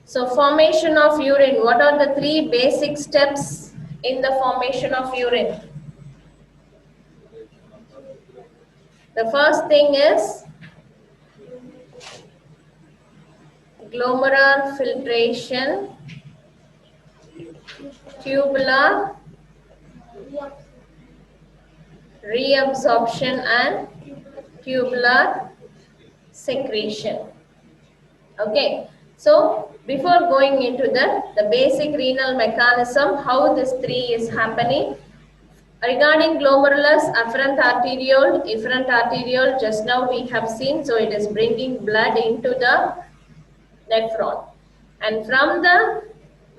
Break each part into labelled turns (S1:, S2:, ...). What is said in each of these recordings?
S1: So formation of urine. What are the three basic steps in the formation of urine? The first thing is glomerular filtration, tubular reabsorption and tubular secretion. Okay, so before going into the basic renal mechanism, how this three is happening. Regarding glomerulus, afferent arteriole, efferent arteriole, just now we have seen, so it is bringing blood into the nephron. And from the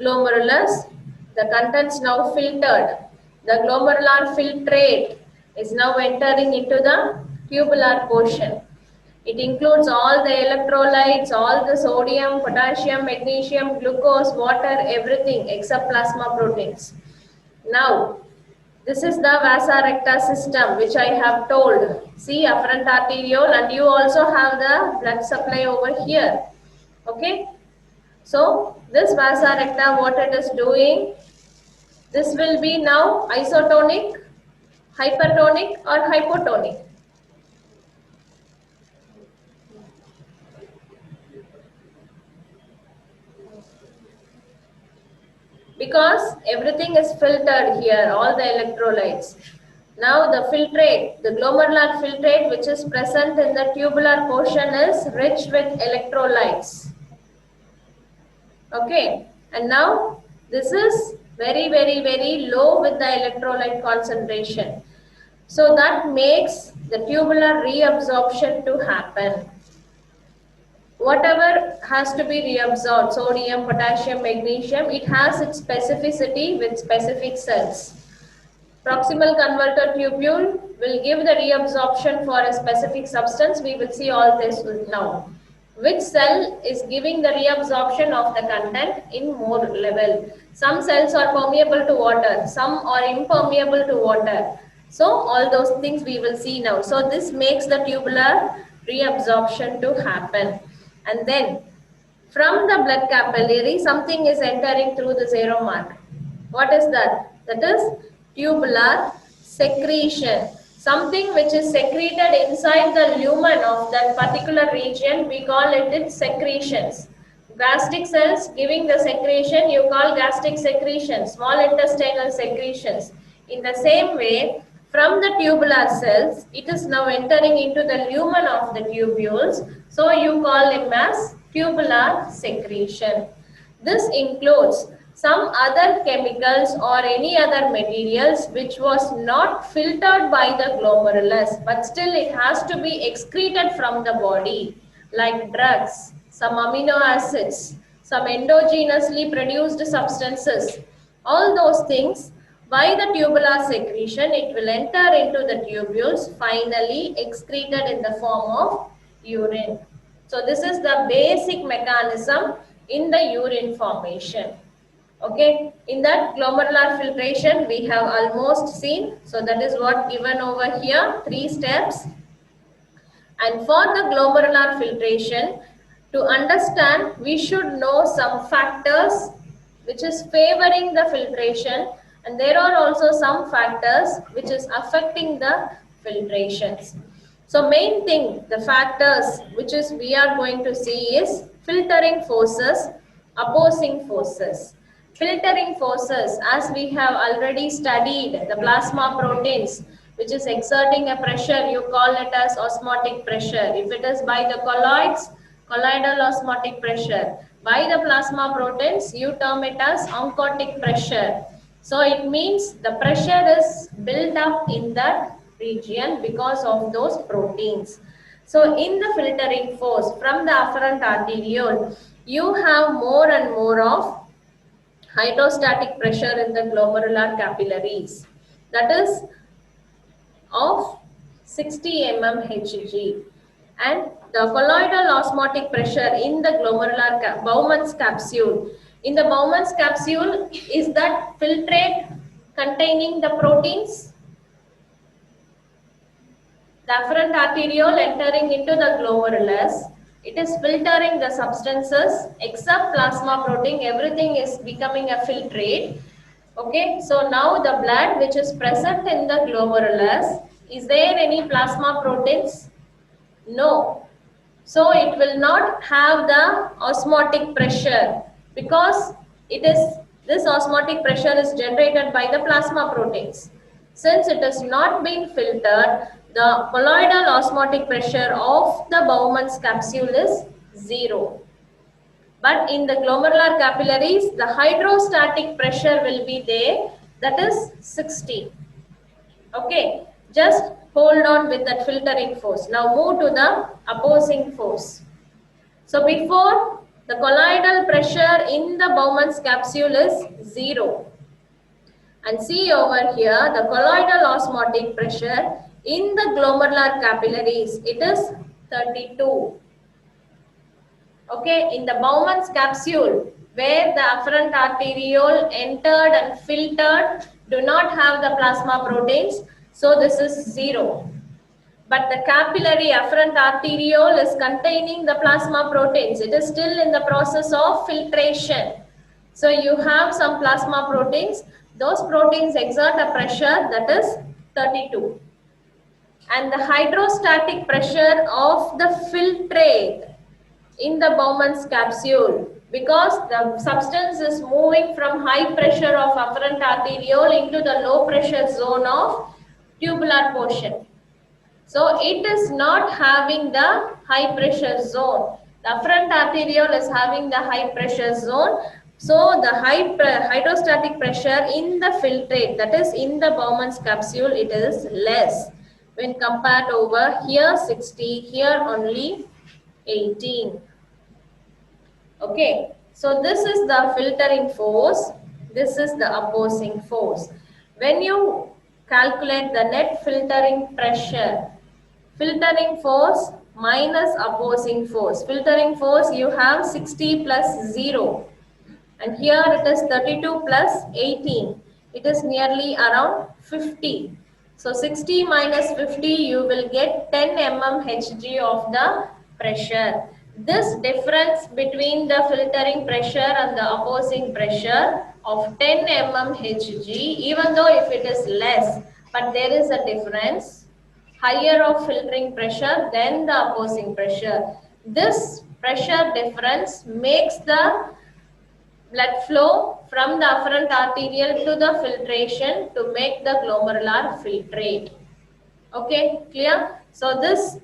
S1: glomerulus, the contents now filtered. The glomerular filtrate is now entering into the tubular portion. It includes all the electrolytes, all the sodium, potassium, magnesium, glucose, water, everything except plasma proteins. Now, this is the vasa recta system which I have told. See, afferent arteriole, and you also have the blood supply over here. Okay. So, this vasa recta, what it is doing, this will be now isotonic, hypertonic or hypotonic. Because everything is filtered here, all the electrolytes. Now the filtrate, the glomerular filtrate which is present in the tubular portion is rich with electrolytes. Okay, and now this is very low with the electrolyte concentration. So that makes the tubular reabsorption to happen. Whatever has to be reabsorbed, sodium, potassium, magnesium, it has its specificity with specific cells. Proximal converter tubule will give the reabsorption for a specific substance. We will see all this now. Which cell is giving the reabsorption of the content in more level? Some cells are permeable to water, some are impermeable to water. So all those things we will see now. So this makes the tubular reabsorption to happen. And then from the blood capillary, something is entering through the zero mark. What is that? That is tubular secretion. Something which is secreted inside the lumen of that particular region, we call it its secretions. Gastric cells giving the secretion, you call gastric secretions, small intestinal secretions. In the same way, from the tubular cells, it is now entering into the lumen of the tubules. So you call them as tubular secretion. This includes some other chemicals or any other materials which was not filtered by the glomerulus, but still it has to be excreted from the body, like drugs, some amino acids, some endogenously produced substances. All those things, by the tubular secretion, it will enter into the tubules, finally excreted in the form of urine. So this is the basic mechanism in the urine formation. Okay, in that glomerular filtration we have almost seen. So that is what given over here, 3 steps. And for the glomerular filtration, to understand, we should know some factors which is favoring the filtration, and there are also some factors which is affecting the filtrations. So main thing, the factors which is we are going to see is filtering forces, opposing forces. Filtering forces, as we have already studied, the plasma proteins which is exerting a pressure, you call it as osmotic pressure. If it is by the colloids, colloidal osmotic pressure. By the plasma proteins, you term it as oncotic pressure. So it means the pressure is built up in that region because of those proteins. So in the filtering force from the afferent arteriole, you have more and more of hydrostatic pressure in the glomerular capillaries. That is of 60 mmHg, and the colloidal osmotic pressure in the glomerular Bowman's capsule. In the Bowman's capsule, is that filtrate containing the proteins? The afferent arteriole entering into the glomerulus, It is filtering the substances except plasma protein. Everything is becoming a filtrate. Okay, so now the blood which is present in the glomerulus, is there any plasma proteins? No. So it will not have the osmotic pressure because it is this osmotic pressure is generated by the plasma proteins. Since it is not being filtered, the colloidal osmotic pressure of the Bowman's capsule is 0. But in the glomerular capillaries, the hydrostatic pressure will be there, that is 60. Okay, just hold on with that filtering force. Now move to the opposing force. So before, the colloidal pressure in the Bowman's capsule is 0. And see over here, the colloidal osmotic pressure in the glomerular capillaries, it is 32. Okay, in the Bowman's capsule, where the afferent arteriole entered and filtered do not have the plasma proteins, so this is 0. But the capillary afferent arteriole is containing the plasma proteins. It is still in the process of filtration. So you have some plasma proteins. Those proteins exert a pressure that is 32. And the hydrostatic pressure of the filtrate in the Bowman's capsule, because the substance is moving from high pressure of afferent arteriole into the low pressure zone of tubular portion. So it is not having the high pressure zone. The afferent arteriole is having the high pressure zone. So the hydrostatic pressure in the filtrate, that is in the Bowman's capsule, it is less when compared over here 60, here only 18. Okay, so this is the filtering force, this is the opposing force. When you calculate the net filtering pressure, filtering force minus opposing force. Filtering force you have 60 plus 0. And here it is 32 plus 18. It is nearly around 50. So 60 minus 50, you will get 10 mmHg of the pressure. This difference between the filtering pressure and the opposing pressure of 10 mmHg, even though if it is less, but there is a difference, higher of filtering pressure than the opposing pressure. This pressure difference makes the blood flow from the afferent arteriole to the filtration to make the glomerular filtrate. Okay, clear? So this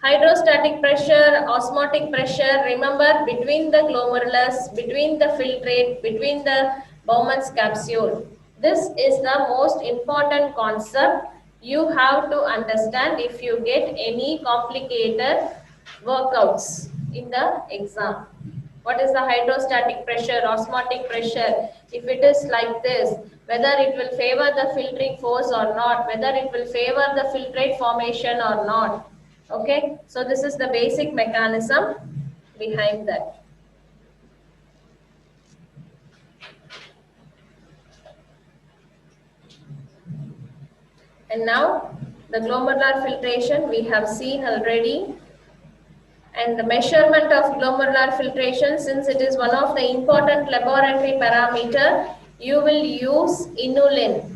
S1: hydrostatic pressure, osmotic pressure, remember between the glomerulus, between the filtrate, between the Bowman's capsule. This is the most important concept you have to understand if you get any complicated workouts in the exam. What is the hydrostatic pressure, osmotic pressure? If it is like this, whether it will favor the filtering force or not, whether it will favor the filtrate formation or not. Okay, so this is the basic mechanism behind that. And now the glomerular filtration we have seen already. And the measurement of glomerular filtration, since it is one of the important laboratory parameter, you will use inulin.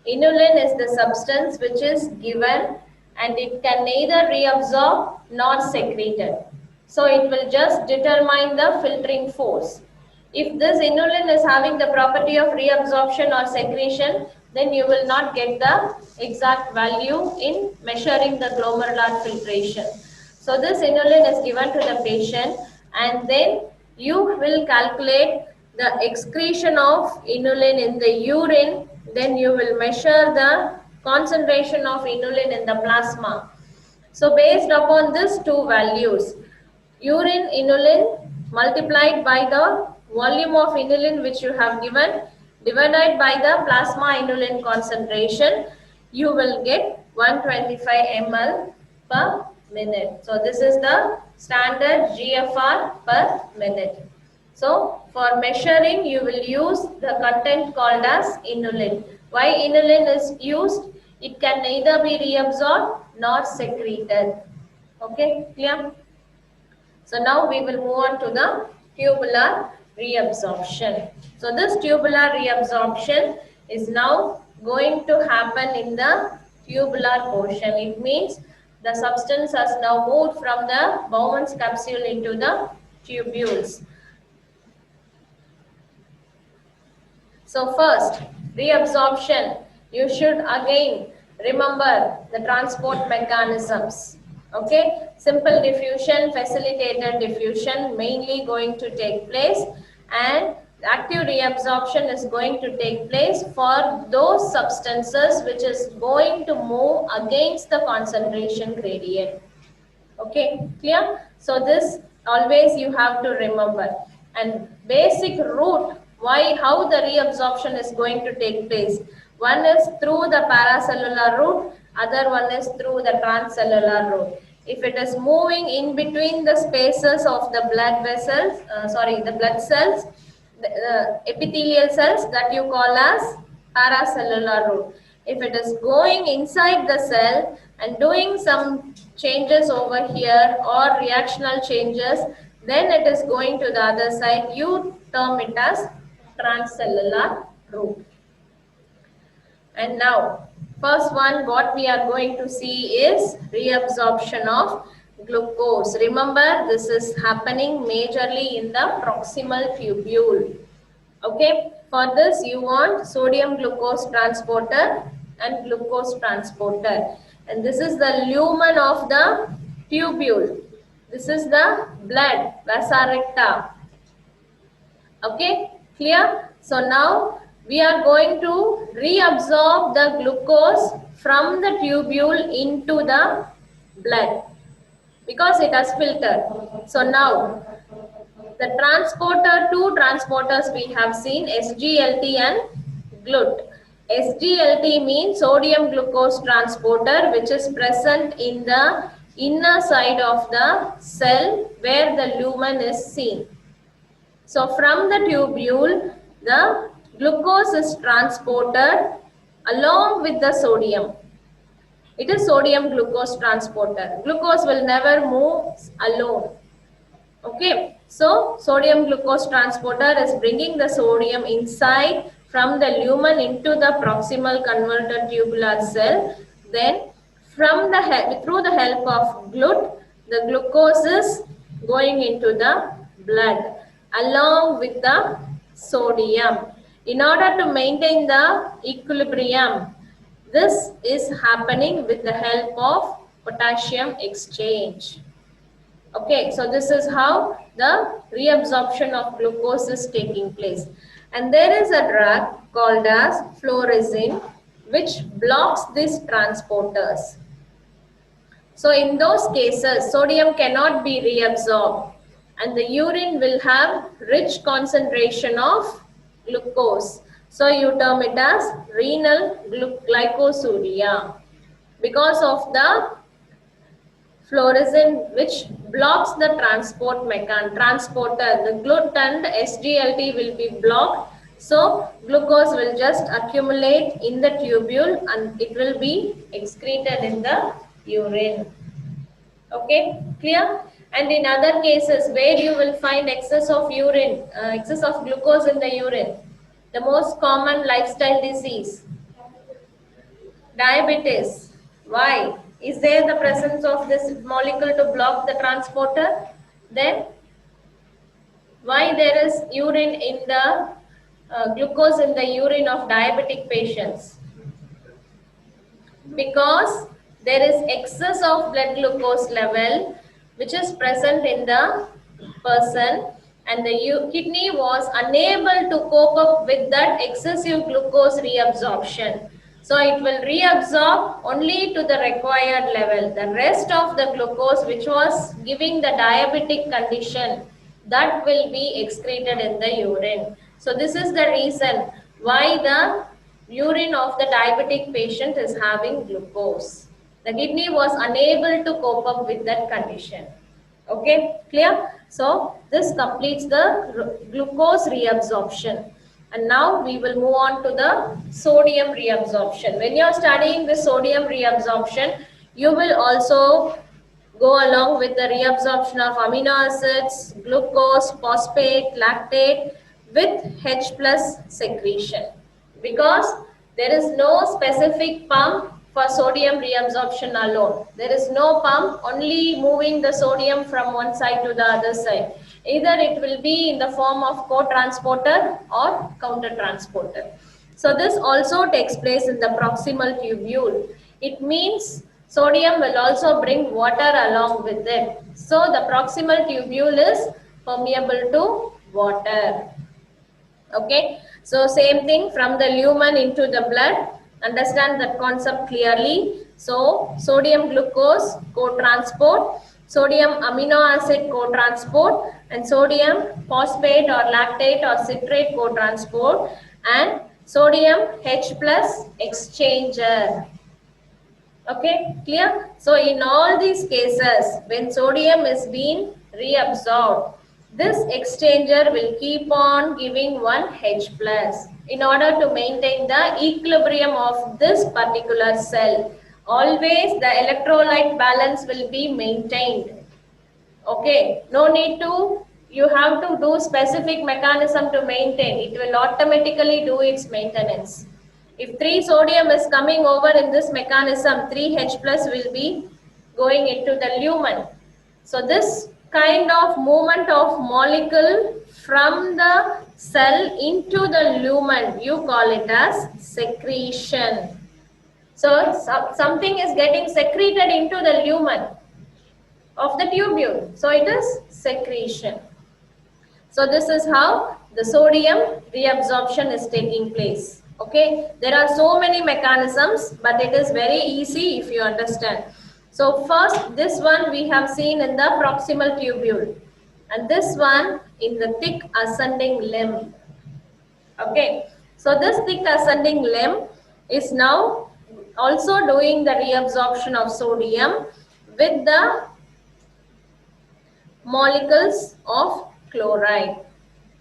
S1: Inulin is the substance which is given and it can neither reabsorb nor secreted. So it will just determine the filtering force. If this inulin is having the property of reabsorption or secretion, then you will not get the exact value in measuring the glomerular filtration. So this inulin is given to the patient and then you will calculate the excretion of inulin in the urine. Then you will measure the concentration of inulin in the plasma. So based upon these two values, urine inulin multiplied by the volume of inulin which you have given divided by the plasma inulin concentration, you will get 125 ml per minute. So this is the standard GFR per minute. So for measuring you will use the content called as inulin. Why inulin is used? It can neither be reabsorbed nor secreted. Okay, clear? So now we will move on to the tubular reabsorption. So this tubular reabsorption is now going to happen in the tubular portion. It means the substance has now moved from the Bowman's capsule into the tubules. So first, reabsorption. You should again remember the transport mechanisms. Okay, simple diffusion, facilitated diffusion mainly going to take place, and active reabsorption is going to take place for those substances which is going to move against the concentration gradient. Okay, clear? So this always you have to remember. And basic route, how the reabsorption is going to take place. One is through the paracellular route, other one is through the transcellular route. If it is moving in between the spaces of the blood vessels, the blood cells, the epithelial cells, that you call as paracellular route. If it is going inside the cell and doing some changes over here or reactional changes, then it is going to the other side. You term it as transcellular route. And now, first one, what we are going to see is reabsorption of glucose. Remember, this is happening majorly in the proximal tubule. Okay, for this you want sodium glucose transporter and glucose transporter. And this is the lumen of the tubule. This is the blood, vasa recta. Okay, clear? So now we are going to reabsorb the glucose from the tubule into the blood because it has filtered. So now the transporter, two transporters we have seen, SGLT and GLUT. SGLT means sodium glucose transporter, which is present in the inner side of the cell where the lumen is seen. So from the tubule, the glucose is transported along with the sodium. It is sodium glucose transporter. Glucose will never move alone. Okay, so sodium glucose transporter is bringing the sodium inside from the lumen into the proximal converter tubular cell. Then through the help of GLUT, the glucose is going into the blood along with the sodium. In order to maintain the equilibrium, this is happening with the help of potassium exchange. Okay, so this is how the reabsorption of glucose is taking place. And there is a drug called as fluorescein which blocks these transporters. So in those cases, sodium cannot be reabsorbed and the urine will have rich concentration of glucose. So you term it as renal glycosuria because of the fluorescein which blocks the transporter. The GLUT and SGLT will be blocked. So glucose will just accumulate in the tubule and it will be excreted in the urine. Okay, clear? And in other cases where you will find excess of urine, excess of glucose in the urine, the most common lifestyle disease, diabetes. Why? Is there the presence of this molecule to block the transporter? Then why there is urine in the glucose in the urine of diabetic patients? Because there is excess of blood glucose level which is present in the person and the kidney was unable to cope up with that excessive glucose reabsorption. So it will reabsorb only to the required level. The rest of the glucose which was giving the diabetic condition, that will be excreted in the urine. So this is the reason why the urine of the diabetic patient is having glucose. The kidney was unable to cope up with that condition. Okay, clear? So this completes the glucose reabsorption. And now we will move on to the sodium reabsorption. When you are studying the sodium reabsorption, you will also go along with the reabsorption of amino acids, glucose, phosphate, lactate with H plus secretion. Because there is no specific pump for sodium reabsorption alone. There is no pump only moving the sodium from one side to the other side. Either it will be in the form of co-transporter or counter-transporter. So this also takes place in the proximal tubule. It means sodium will also bring water along with it. So the proximal tubule is permeable to water. Okay, so same thing from the lumen into the blood. Understand that concept clearly. So sodium glucose co-transport, sodium amino acid co-transport, and sodium phosphate or lactate or citrate co-transport, and sodium H plus exchanger. Okay, clear? So in all these cases, when sodium is being reabsorbed, this exchanger will keep on giving one H plus in order to maintain the equilibrium of this particular cell. Always the electrolyte balance will be maintained. Okay, no need to, you have to do specific mechanism to maintain. It will automatically do its maintenance. If 3 sodium is coming over in this mechanism, 3 H plus will be going into the lumen. So this kind of movement of molecule from the cell into the lumen, you call it as secretion. So something is getting secreted into the lumen of the tubule. So it is secretion. So this is how the sodium reabsorption is taking place. Okay, there are so many mechanisms, but it is very easy if you understand. So first, this one we have seen in the proximal tubule, and this one in the thick ascending limb. Okay, so this thick ascending limb is now also doing the reabsorption of sodium with the molecules of chloride.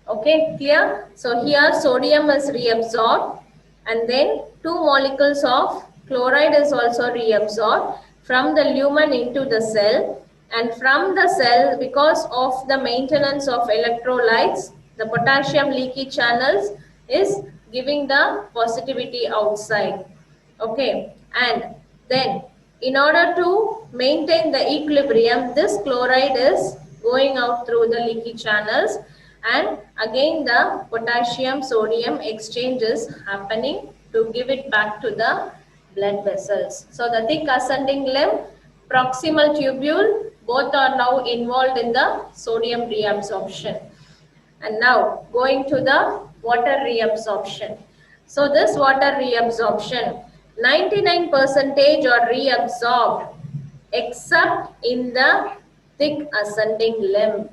S1: Okay, clear? So here sodium is reabsorbed, and then 2 molecules of chloride is also reabsorbed from the lumen into the cell, and from the cell, because of the maintenance of electrolytes, the potassium leaky channels is giving the positivity outside. Okay, and then in order to maintain the equilibrium, this chloride is going out through the leaky channels, and again the potassium sodium exchange is happening to give it back to the blood vessels. So the thick ascending limb, proximal tubule, both are now involved in the sodium reabsorption. And now going to the water reabsorption. So this water reabsorption, 99% are reabsorbed except in the thick ascending limb.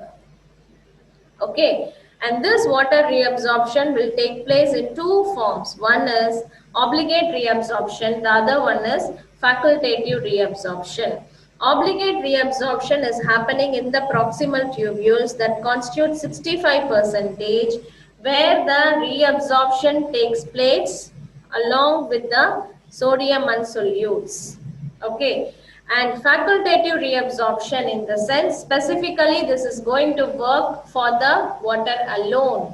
S1: Okay, and this water reabsorption will take place in 2 forms. One is obligate reabsorption, the other one is facultative reabsorption. Obligate reabsorption is happening in the proximal tubules that constitute 65%, where the reabsorption takes place along with the sodium unsolutes. Okay, and facultative reabsorption, in the sense specifically this is going to work for the water alone.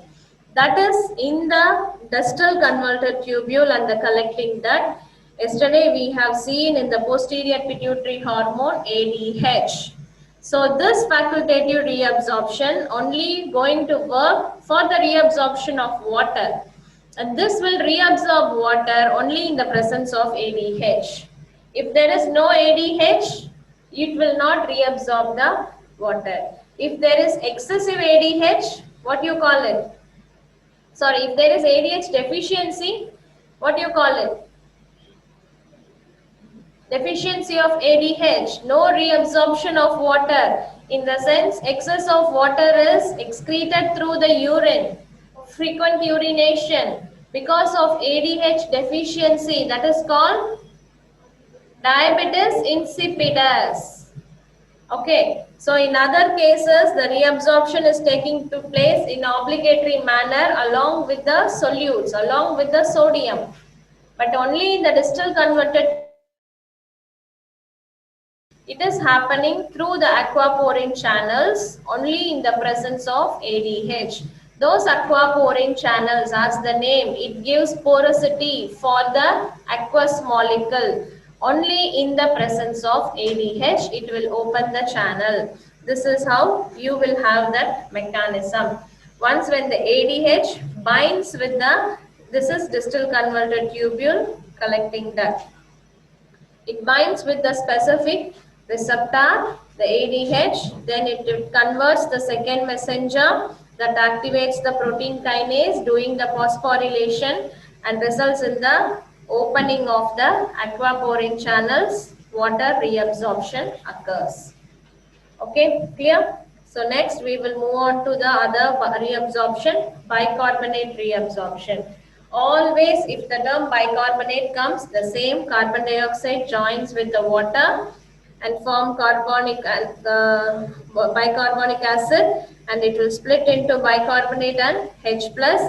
S1: That is in the distal converter tubule and the collecting duct. Yesterday we have seen in the posterior pituitary hormone ADH. So this facultative reabsorption only going to work for the reabsorption of water, and this will reabsorb water only in the presence of ADH. If there is no ADH, it will not reabsorb the water. If there is excessive ADH, what you call it? Sorry, if there is ADH deficiency, what you call it? Deficiency of ADH, no reabsorption of water. In the sense, excess of water is excreted through the urine, frequent urination. Because of ADH deficiency, that is called diabetes insipidus. Okay, so in other cases, the reabsorption is taking place in obligatory manner along with the solutes, along with the sodium. But only in the distal converted It is happening through the aquaporin channels only in the presence of ADH. Those aquaporin channels, as the name, it gives porosity for the aqueous molecule. Only in the presence of ADH, it will open the channel. This is how you will have that mechanism. Once when the ADH binds with the, this is distal converted tubule collecting that. It binds with the specific receptor, the ADH, then it converts the second messenger that activates the protein kinase doing the phosphorylation and results in the opening of the aquaporin channels, water reabsorption occurs. Okay, clear? So next we will move on to the other reabsorption, bicarbonate reabsorption. Always if the term bicarbonate comes, the same carbon dioxide joins with the water and form bicarbonic acid, and it will split into bicarbonate and H plus.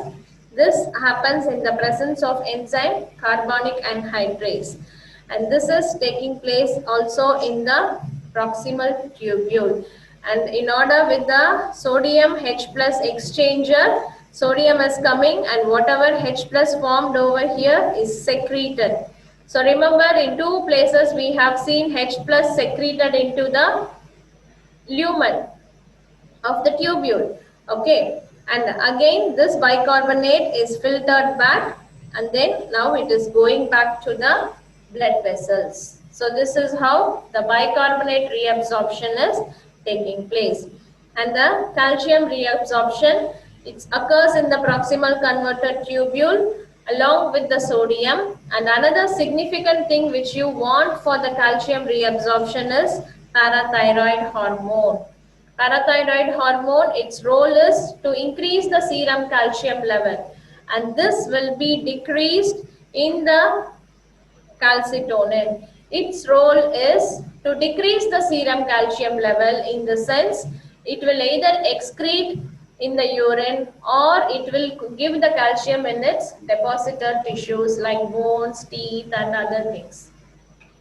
S1: This happens in the presence of enzyme carbonic anhydrase, and this is taking place also in the proximal tubule. And in order with the sodium H plus exchanger, sodium is coming and whatever H plus formed over here is secreted. So remember, in two places we have seen H plus secreted into the lumen of the tubule. Okay, and again this bicarbonate is filtered back, and then now it is going back to the blood vessels. So this is how the bicarbonate reabsorption is taking place. And the calcium reabsorption, it occurs in the proximal converted tubule along with the sodium. And another significant thing which you want for the calcium reabsorption is parathyroid hormone. Parathyroid hormone, its role is to increase the serum calcium level, and this will be decreased in the calcitonin. Its role is to decrease the serum calcium level in the sense it will either excrete in the urine or it will give the calcium in its depositor tissues like bones, teeth and other things.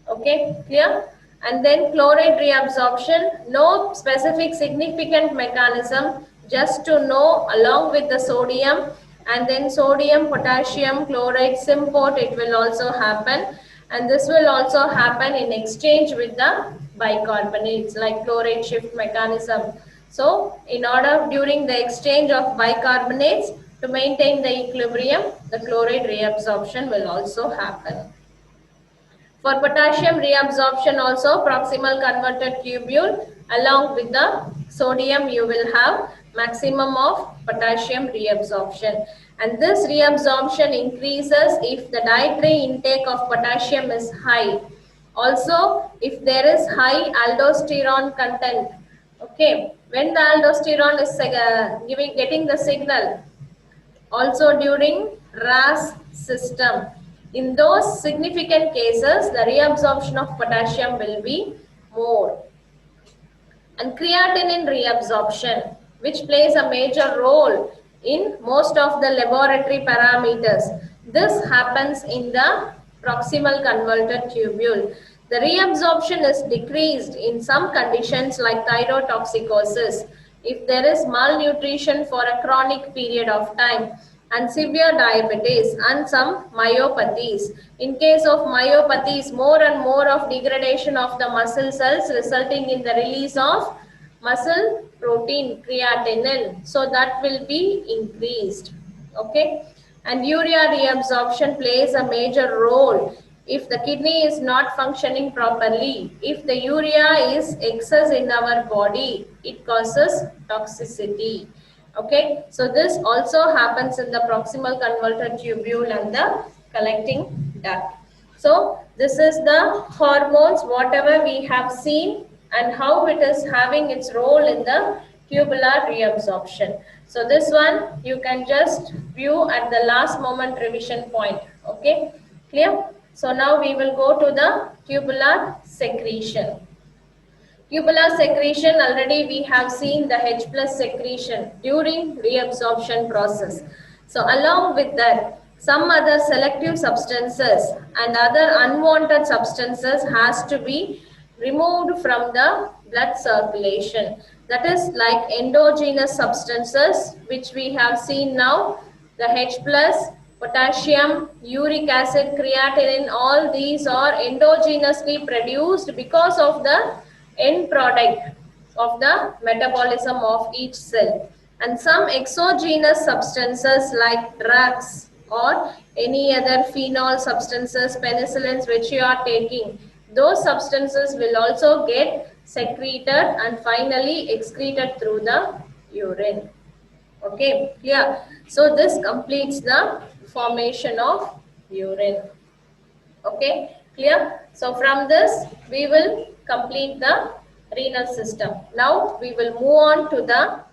S1: Okay, clear? And then chloride reabsorption, no specific significant mechanism, just to know along with the sodium, and then sodium, potassium, chloride symport, it will also happen, and this will also happen in exchange with the bicarbonates like chloride shift mechanism. So in order during the exchange of bicarbonates to maintain the equilibrium, the chloride reabsorption will also happen. For potassium reabsorption also, proximal converted tubule along with the sodium you will have maximum of potassium reabsorption, and this reabsorption increases if the dietary intake of potassium is high. Also if there is high aldosterone content. Okay, when the aldosterone is getting the signal, also during RAS system. In those significant cases, the reabsorption of potassium will be more. And creatinine reabsorption, which plays a major role in most of the laboratory parameters. This happens in the proximal converted tubule. The reabsorption is decreased in some conditions like thyrotoxicosis, if there is malnutrition for a chronic period of time, and severe diabetes and some myopathies. In case of myopathies, more and more of degradation of the muscle cells resulting in the release of muscle protein creatinine. So that will be increased. Okay. And urea reabsorption plays a major role if the kidney is not functioning properly. If the urea is excess in our body, it causes toxicity. Okay, so this also happens in the proximal converted tubule and the collecting duct. So this is the hormones, whatever we have seen and how it is having its role in the tubular reabsorption. So this one you can just view at the last moment revision point. Okay, clear? So now we will go to the tubular secretion. Tubular secretion, already we have seen the H plus secretion during reabsorption process. So along with that, some other selective substances and other unwanted substances has to be removed from the blood circulation. That is like endogenous substances which we have seen now, the H plus, potassium, uric acid, creatinine, all these are endogenously produced because of the end product of the metabolism of each cell. And some exogenous substances like drugs or any other phenol substances, penicillins which you are taking, those substances will also get secreted and finally excreted through the urine. Okay, clear. So this completes the formation of urine. Okay, clear. So from this we will complete the renal system. Now we will move on to the